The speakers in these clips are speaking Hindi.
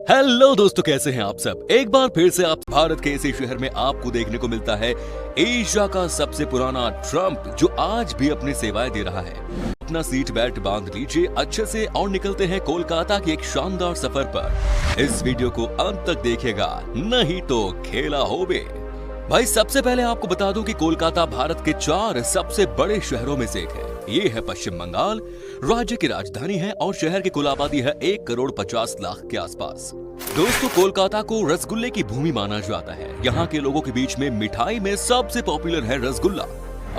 हेलो दोस्तों, कैसे हैं आप सब। एक बार फिर से आप भारत के ऐसे शहर में आपको देखने को मिलता है एशिया का सबसे पुराना ट्रम्प, जो आज भी अपनी सेवाएं दे रहा है। अपना सीट बेल्ट बांध लीजिए अच्छे से और निकलते हैं कोलकाता के एक शानदार सफर पर। इस वीडियो को अंत तक देखिएगा, नहीं तो खेला होबे। भाई सबसे पहले आपको बता दूं कि कोलकाता भारत के 4 सबसे बड़े शहरों में से एक है। ये है पश्चिम बंगाल, राज्य की राजधानी है और शहर की कुल आबादी है 1,50,00,000 के आसपास। दोस्तों, कोलकाता को रसगुल्ले की भूमि माना जाता है। यहाँ के लोगों के बीच में मिठाई में सबसे पॉपुलर है रसगुल्ला,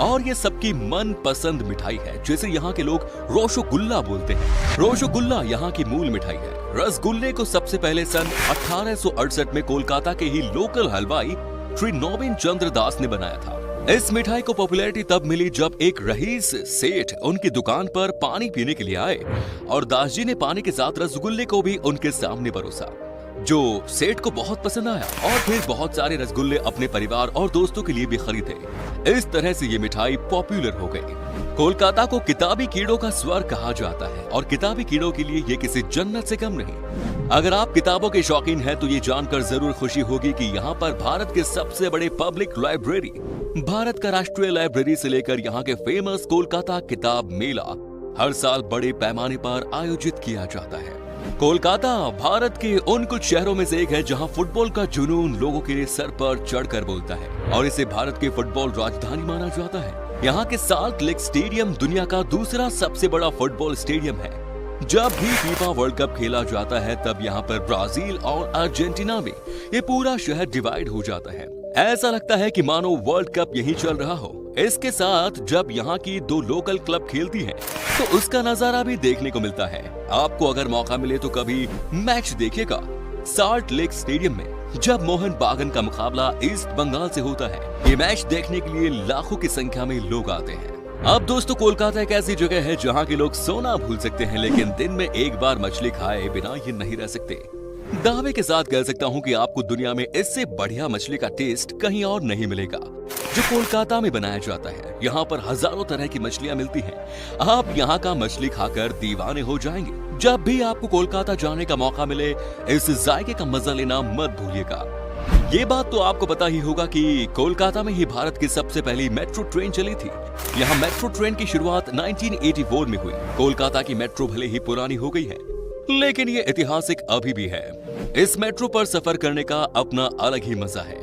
और ये सबकी मन पसंद मिठाई है, जिसे यहाँ के लोग रोशोगुल्ला बोलते हैं। रोशोगुल्ला यहाँ की मूल मिठाई है। रसगुल्ले को सबसे पहले सन 1868 में कोलकाता के ही लोकल हलवाई श्री नवीन चंद्र दास ने बनाया था। इस मिठाई को पॉपुलैरिटी तब मिली जब एक रईस सेठ उनकी दुकान पर पानी पीने के लिए आए और दास जी ने पानी के साथ रसगुल्ले को भी उनके सामने परोसा, जो सेठ को बहुत पसंद आया और फिर बहुत सारे रसगुल्ले अपने परिवार और दोस्तों के लिए भी खरीदे। इस तरह से ये मिठाई पॉपुलर हो गई। कोलकाता को किताबी कीड़ों का स्वर्ग कहा जाता है और किताबी कीड़ों के लिए ये किसी जन्नत से कम नहीं। अगर आप किताबों के शौकीन हैं तो ये जानकर जरूर खुशी होगी कि यहाँ पर भारत के सबसे बड़े पब्लिक लाइब्रेरी, भारत का राष्ट्रीय लाइब्रेरी से लेकर यहाँ के फेमस कोलकाता किताब मेला हर साल बड़े पैमाने पर आयोजित किया जाता है। कोलकाता भारत के उन कुछ शहरों में से एक है जहां फुटबॉल का जुनून लोगों के सर पर चढ़कर बोलता है और इसे भारत के फुटबॉल राजधानी माना जाता है। यहाँ के साल्ट लेक स्टेडियम दुनिया का दूसरा सबसे बड़ा फुटबॉल स्टेडियम है। जब भी फीफा वर्ल्ड कप खेला जाता है तब यहाँ पर ब्राजील और अर्जेंटीना में ये पूरा शहर डिवाइड हो जाता है। ऐसा लगता है कि मानो वर्ल्ड कप यहीं चल रहा हो। इसके साथ जब यहाँ की 2 लोकल क्लब खेलती हैं, तो उसका नजारा भी देखने को मिलता है। आपको अगर मौका मिले तो कभी मैच देखिएगा साल्ट लेक स्टेडियम में, जब मोहन बागान का मुकाबला ईस्ट बंगाल से होता है। ये मैच देखने के लिए लाखों की संख्या में लोग आते हैं। अब दोस्तों, कोलकाता एक ऐसी जगह है जहाँ के लोग सोना भूल सकते हैं, लेकिन दिन में एक बार मछली खाए बिना ये नहीं रह सकते। दावे के साथ कह सकता हूँ कि आपको दुनिया में इससे बढ़िया मछली का टेस्ट कहीं और नहीं मिलेगा जो कोलकाता में बनाया जाता है। यहाँ पर हजारों तरह की मछलियाँ मिलती हैं। आप यहाँ का मछली खाकर दीवाने हो जाएंगे। जब भी आपको कोलकाता जाने का मौका मिले, इस जायके का मजा लेना मत भूलिएगा। ये बात तो आपको पता ही होगा कि कोलकाता में ही भारत की सबसे पहली मेट्रो ट्रेन चली थी। यहाँ मेट्रो ट्रेन की शुरुआत 1984 में हुई। कोलकाता की मेट्रो भले ही पुरानी हो गई है, लेकिन ये ऐतिहासिक अभी भी है। इस मेट्रो पर सफर करने का अपना अलग ही मजा है।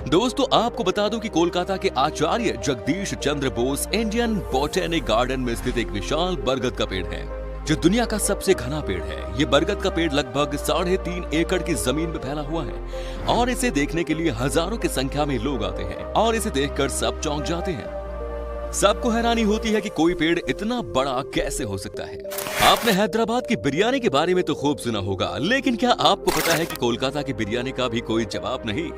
दोस्तों, आपको बता दूं कि कोलकाता के आचार्य Jagdish Chandra Bose Indian botanic garden में स्थित एक विशाल बरगद का पेड़ है, जो दुनिया का सबसे घना पेड़ है। ये बरगद का पेड़ लगभग 3.5 एकड़ की जमीन में फैला हुआ है और इसे देखने के लिए हजारों की संख्या में लोग आते हैं और इसे देखकर सब चौंक जाते हैं। सबको हैरानी होती है कि कोई पेड़ इतना बड़ा कैसे हो सकता है। आपने हैदराबाद की बिरयानी के बारे में तो खूब सुना होगा, लेकिन क्या आपको पता है कि कोलकाता की बिरयानी का भी कोई जवाब नहीं।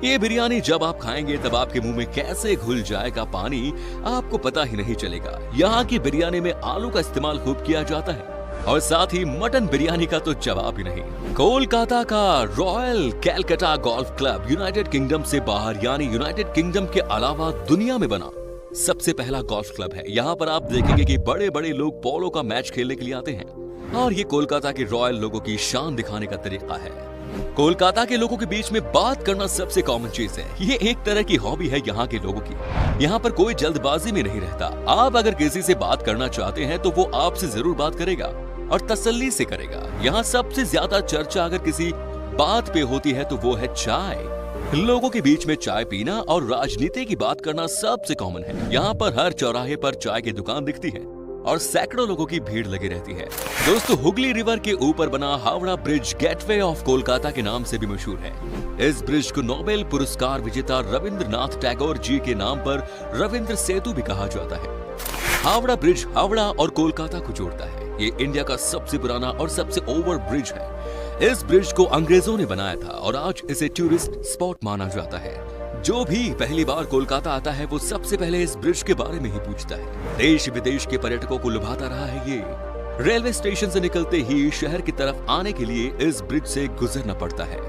ये बिरयानी जब आप खाएंगे तब आपके मुंह में कैसे घुल जाएगा पानी, आपको पता ही नहीं चलेगा। यहाँ की बिरयानी में आलू का इस्तेमाल खूब किया जाता है और साथ ही मटन बिरयानी का तो जवाब ही नहीं। कोलकाता का royal Calcutta golf club United kingdom से बाहर, यानी यूनाइटेड किंगडम के अलावा दुनिया में बना सबसे पहला गोल्फ क्लब है। यहाँ पर आप देखेंगे कि बड़े बड़े लोग पोलो का मैच खेलने के लिए आते हैं और ये कोलकाता के रॉयल लोगों की शान दिखाने का तरीका है। कोलकाता के लोगों के बीच में बात करना सबसे कॉमन चीज है। ये एक तरह की हॉबी है यहाँ के लोगों की। यहाँ पर कोई जल्दबाजी में नहीं रहता। आप अगर किसी से बात करना चाहते हैं तो वो आपसे जरूर बात करेगा और तसल्ली से करेगा। यहाँ सबसे ज्यादा चर्चा अगर किसी बात पे होती है तो वो है चाय। लोगों के बीच में चाय पीना और राजनीति की बात करना सबसे कॉमन है। यहाँ पर हर चौराहे पर चाय की दुकान दिखती है और सैकड़ों लोगों की भीड़ लगी रहती है। दोस्तों, हुगली रिवर के ऊपर बना Howrah bridge gateway of Kolkata के नाम से भी मशहूर है। इस ब्रिज को नोबेल पुरस्कार विजेता रविंद्रनाथ टैगोर जी के नाम पर रविंद्र सेतु भी कहा जाता है। हावड़ा ब्रिज हावड़ा और कोलकाता को जोड़ता है। ये इंडिया का सबसे पुराना और सबसे ओवर ब्रिज है। इस ब्रिज को अंग्रेजों ने बनाया था और आज इसे टूरिस्ट स्पॉट माना जाता है। जो भी पहली बार कोलकाता आता है वो सबसे पहले इस ब्रिज के बारे में ही पूछता है। देश विदेश के पर्यटकों को लुभाता रहा है ये। रेलवे स्टेशन से निकलते ही शहर की तरफ आने के लिए इस ब्रिज से गुजरना पड़ता है।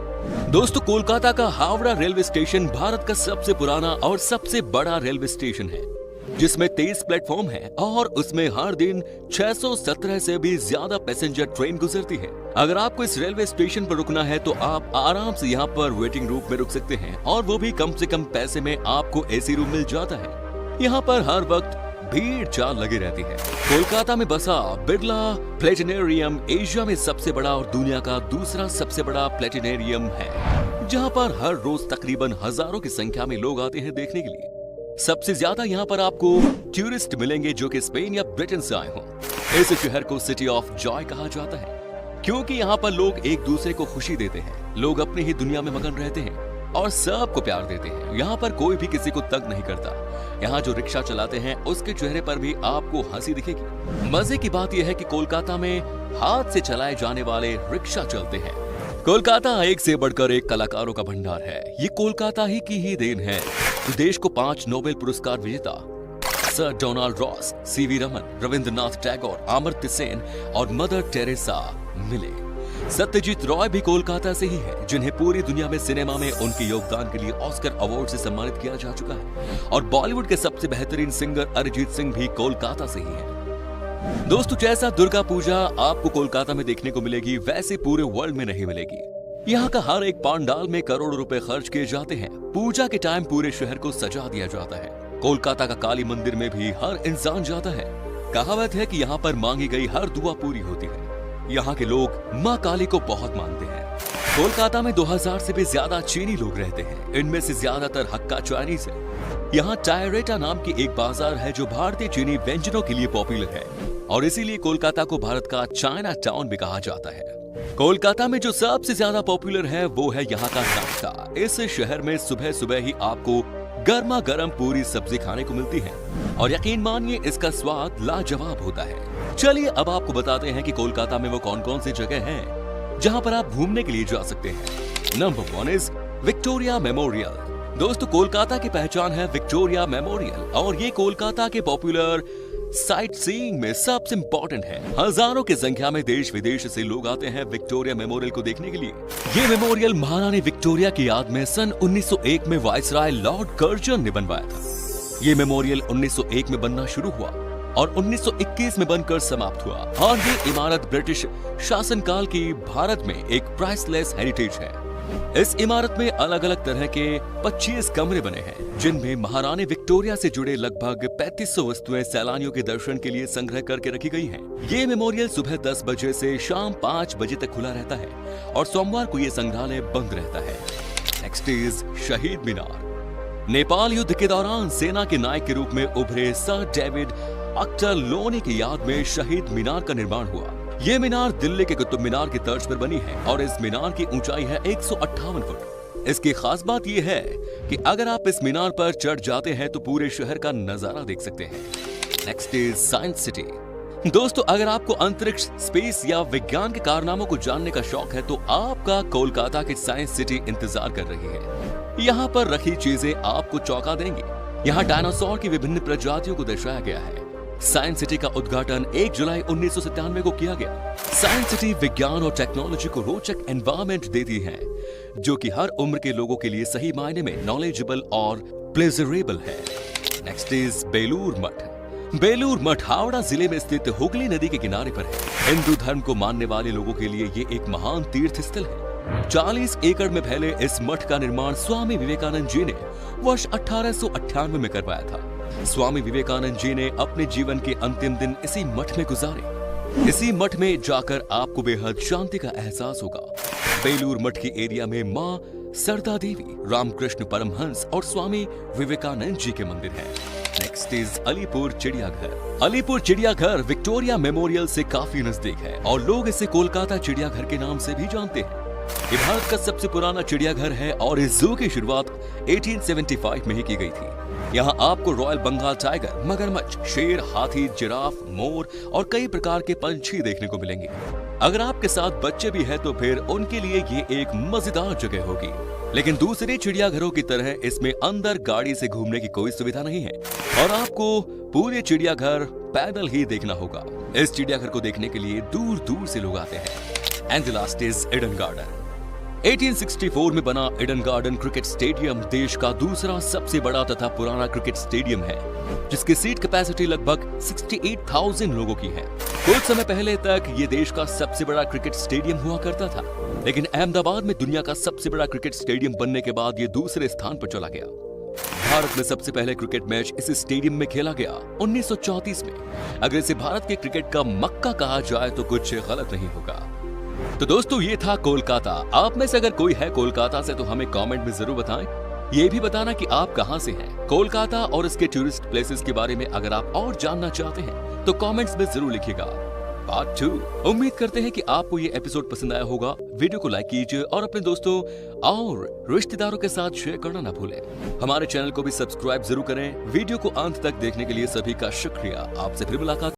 दोस्तों, कोलकाता का हावड़ा रेलवे स्टेशन भारत का सबसे पुराना और सबसे बड़ा रेलवे स्टेशन है। जिसमें 23 प्लेटफॉर्म है और उसमें हर दिन 617 से भी ज्यादा पैसेंजर ट्रेन गुजरती है। अगर आपको इस रेलवे स्टेशन पर रुकना है तो आप आराम से यहाँ पर वेटिंग रूम में रुक सकते हैं और वो भी कम से कम पैसे में आपको एसी रूम मिल जाता है। यहाँ पर हर वक्त भीड़ चाल लगी रहती है। कोलकाता में बसा बिरला प्लेनेटेरियम एशिया में सबसे बड़ा और दुनिया का दूसरा सबसे बड़ा प्लेनेटेरियम है, जहाँ पर हर रोज तकरीबन हजारों की संख्या में लोग आते हैं देखने के लिए। सबसे ज्यादा यहाँ पर आपको टूरिस्ट मिलेंगे जो कि स्पेन या ब्रिटेन से आए हों। इस शहर को सिटी ऑफ जॉय कहा जाता है क्योंकि यहाँ पर लोग एक दूसरे को खुशी देते हैं। लोग अपनी ही दुनिया में मगन रहते हैं और सबको प्यार देते हैं। यहाँ पर कोई भी किसी को तंग नहीं करता। यहाँ जो रिक्शा चलाते हैं उसके चेहरे पर भी आपको हंसी दिखेगी। मजे की बात यह है कि कोलकाता में हाथ से चलाए जाने वाले रिक्शा चलते हैं। कोलकाता एक से बढ़कर एक कलाकारों का भंडार है। ये कोलकाता ही की ही देन है। देश को 5 नोबेल पुरस्कार विजेता sir Donald Ross, CV Raman, Rabindranath Tagore, Amartya Sen और मदर टेरेसा मिले। सत्यजीत रॉय भी कोलकाता से ही है, जिन्हें पूरी दुनिया में सिनेमा में उनके योगदान के लिए ऑस्कर अवार्ड से सम्मानित किया जा चुका है। और बॉलीवुड के सबसे बेहतरीन सिंगर अरिजीत सिंह भी कोलकाता से ही है। दोस्तों, जैसा दुर्गा पूजा आपको कोलकाता में देखने को मिलेगी, वैसे पूरे वर्ल्ड में नहीं मिलेगी। यहाँ का हर एक पंडाल में करोड़ों रुपए खर्च किए जाते हैं। पूजा के टाइम पूरे शहर को सजा दिया जाता है। कोलकाता का काली मंदिर में भी हर इंसान जाता है। कहावत है कि यहाँ पर मांगी गई हर दुआ पूरी होती है। यहाँ के लोग माँ काली को बहुत मानते हैं। कोलकाता में 2000 से भी ज्यादा चीनी लोग रहते हैं। इनमें से ज्यादातर हक्का चाइनीज है। यहाँ टायरेटा नाम की एक बाजार है जो भारतीय चीनी व्यंजनों के लिए पॉपुलर है और इसीलिए कोलकाता को भारत का चाइना टाउन भी कहा जाता है। कोलकाता में जो सबसे ज्यादा पॉपुलर है वो है यहाँ का नाश्ता। इस शहर में सुबह सुबह ही आपको गर्मा गर्म पूरी सब्जी खाने को मिलती है और यकीन मानिए इसका स्वाद लाजवाब होता है। चलिए अब आपको बताते हैं कि कोलकाता में वो कौन कौन सी जगह हैं जहां पर आप घूमने के लिए जा सकते हैं। Number 1 is Victoria memorial. दोस्तों, कोलकाता की पहचान है विक्टोरिया मेमोरियल और ये कोलकाता के पॉपुलर साइट सीइंग में सबसे इम्पोर्टेंट है। हजारों की संख्या में देश विदेश से लोग आते हैं विक्टोरिया मेमोरियल को देखने के लिए। ये मेमोरियल महारानी विक्टोरिया की याद में सन 1901 में वाइसराय लॉर्ड कर्जन ने बनवाया था। ये मेमोरियल 1901 में बनना शुरू हुआ और 1921 में बनकर समाप्त हुआ और ये इमारत ब्रिटिश शासनकाल की भारत में एक प्राइसलेस हेरिटेज है। इस इमारत में अलग अलग तरह के 25 कमरे बने हैं जिनमें महारानी विक्टोरिया से जुड़े लगभग 3500 वस्तुएं सैलानियों के दर्शन के लिए संग्रह करके रखी गई हैं। ये मेमोरियल सुबह 10 बजे से शाम 5 बजे तक खुला रहता है और सोमवार को ये संग्रहालय बंद रहता है। नेक्स्ट इज शहीद मीनार। नेपाल युद्ध के दौरान सेना के नायक के रूप में उभरे सर डेविड अक्टरलोनी की याद में शहीद मीनार का निर्माण हुआ। ये मीनार दिल्ली के कुतुब मीनार की तर्ज पर बनी है और इस मीनार की ऊंचाई है 158 फुट। इसकी खास बात यह है कि अगर आप इस मीनार पर चढ़ जाते हैं तो पूरे शहर का नजारा देख सकते हैं। Next is science city. दोस्तों, अगर आपको अंतरिक्ष, स्पेस या विज्ञान के कारनामों को जानने का शौक है तो आपका कोलकाता की साइंस सिटी इंतजार कर रही है। यहाँ पर रखी चीजें आपको चौंका देंगी। यहाँ डायनासोर की विभिन्न प्रजातियों को दर्शाया गया है। साइंस सिटी का उद्घाटन 1 जुलाई 1997 को किया गया। साइंस सिटी विज्ञान और टेक्नोलॉजी को रोचक एनवायरनमेंट देती है जो कि हर उम्र के लोगों के लिए सही मायने में नॉलेजेबल और प्लेजरेबल है। Next is Belur Math. बेलूर मठ हावड़ा जिले में स्थित हुगली नदी के किनारे पर है। हिंदू धर्म को मानने वाले लोगों के लिए ये एक महान तीर्थ स्थल है। 40 एकड़ में फैले इस मठ का निर्माण स्वामी विवेकानंद जी ने वर्ष 1898 में करवाया था। स्वामी विवेकानंद जी ने अपने जीवन के अंतिम दिन इसी मठ में गुजारे। इसी मठ में जाकर आपको बेहद शांति का एहसास होगा। बेलूर मठ की एरिया में माँ सरदा देवी, रामकृष्ण परमहंस और स्वामी विवेकानंद जी के मंदिर हैं। नेक्स्ट इज अलीपुर चिड़ियाघर। अलीपुर चिड़ियाघर विक्टोरिया मेमोरियल से काफी नजदीक है और लोग इसे कोलकाता चिड़ियाघर के नाम से भी जानते हैं। ये भारत का सबसे पुराना चिड़ियाघर है और इस जू की शुरुआत 1875 में ही की गई थी। यहाँ आपको रॉयल बंगाल टाइगर, मगरमच्छ, शेर, हाथी, जिराफ, मोर और कई प्रकार के पंछी देखने को मिलेंगे। अगर आपके साथ बच्चे भी हैं तो फिर उनके लिए ये एक मजेदार जगह होगी। लेकिन दूसरे चिड़ियाघरों की तरह इसमें अंदर गाड़ी से घूमने की कोई सुविधा नहीं है और आपको पूरे चिड़ियाघर पैदल ही देखना होगा। इस चिड़ियाघर को देखने के लिए दूर दूर से लोग आते हैं। And the last is Eden garden. 1864 में बना ईडन गार्डन क्रिकेट स्टेडियम देश का दूसरा सबसे बड़ा तथा पुराना क्रिकेट स्टेडियम है, जिसकी सीट कैपेसिटी लगभग 68,000 लोगों की है। कुछ समय पहले तक ये देश का सबसे बड़ा क्रिकेट स्टेडियम हुआ करता था, लेकिन अहमदाबाद में दुनिया का सबसे बड़ा क्रिकेट स्टेडियम बनने के बाद ये दूसरे स्थान पर चला गया। भारत में सबसे पहले क्रिकेट मैच इस स्टेडियम में खेला गया 1934 में। अगर इसे भारत के क्रिकेट का मक्का कहा जाए तो कुछ गलत नहीं होगा। तो दोस्तों, ये था कोलकाता। आप में से अगर कोई है कोलकाता से तो हमें कमेंट में जरूर बताएं। ये भी बताना कि आप कहां से हैं। कोलकाता और इसके टूरिस्ट प्लेसेस के बारे में अगर आप और जानना चाहते हैं तो कमेंट्स में जरूर लिखिएगा। पार्ट 2। उम्मीद करते हैं कि आपको ये एपिसोड पसंद आया होगा। वीडियो को लाइक कीजिए और अपने दोस्तों और रिश्तेदारों के साथ शेयर करना ना भूलें। हमारे चैनल को भी सब्सक्राइब जरूर करें। वीडियो को अंत तक देखने के लिए सभी का शुक्रिया। आपसे फिर मुलाकात